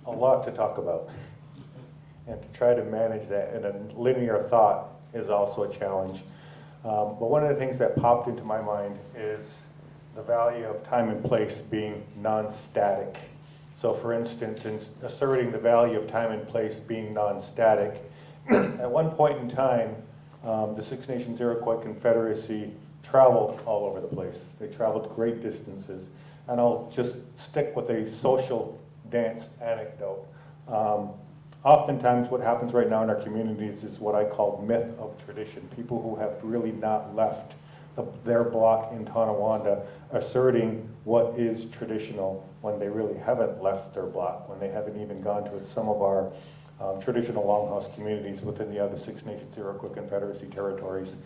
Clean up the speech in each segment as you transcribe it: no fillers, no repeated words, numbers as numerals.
a lot to talk about. And to try to manage that in a linear thought is also a challenge. But one of the things that popped into my mind is the value of time and place being non-static. So for instance, in asserting the value of time and place being non-static, at one point in time, the Six Nations Iroquois Confederacy traveled all over the place. They traveled great distances. And I'll just stick with a social dance anecdote. Oftentimes what happens right now in our communities is what I call myth of tradition. People who have really not left their block in Tonawanda asserting what is traditional when they really haven't left their block, when they haven't even gone to some of our traditional longhouse communities within the other Six Nations Iroquois Confederacy territories,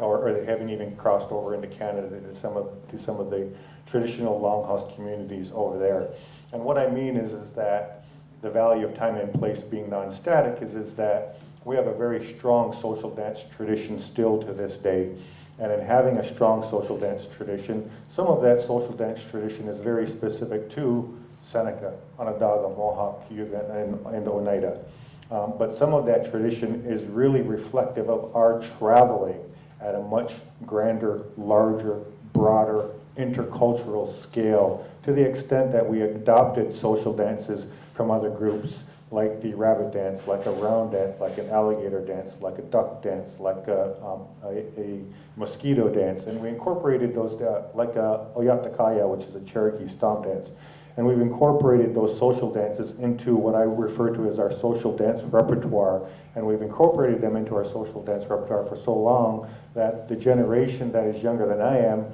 or they haven't even crossed over into Canada to some of the traditional longhouse communities over there. And what I mean is that the value of time and place being non-static is that we have a very strong social dance tradition still to this day. And in having a strong social dance tradition, some of that social dance tradition is very specific to Seneca, Onondaga, Mohawk, Cayuga, and Oneida. But some of that tradition is really reflective of our traveling at a much grander, larger, broader, intercultural scale, to the extent that we adopted social dances from other groups, like the rabbit dance, like a round dance, like an alligator dance, like a duck dance, like a mosquito dance, and we incorporated those, like a Oyatakaya, which is a Cherokee stomp dance. And we've incorporated those social dances into what I refer to as our social dance repertoire, and we've incorporated them into our social dance repertoire for so long that the generation that is younger than I am,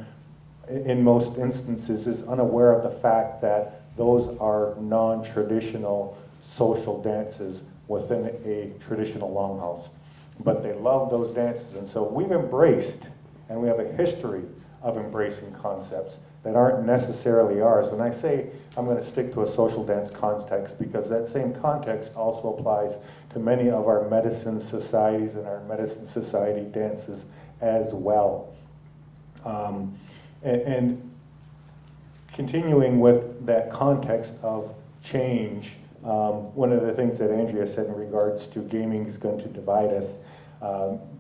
in most instances, is unaware of the fact that those are non-traditional social dances within a traditional longhouse. But they love those dances, and so we've embraced, and we have a history of embracing concepts that aren't necessarily ours. And I say I'm going to stick to a social dance context because that same context also applies to many of our medicine societies and our medicine society dances as well. And continuing with that context of change, one of the things that Andrea said in regards to gaming is going to divide us,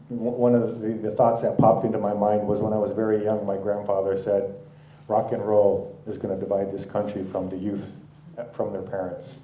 one of the thoughts that popped into my mind was when I was very young, my grandfather said, rock and roll is going to divide this country from the youth, from their parents.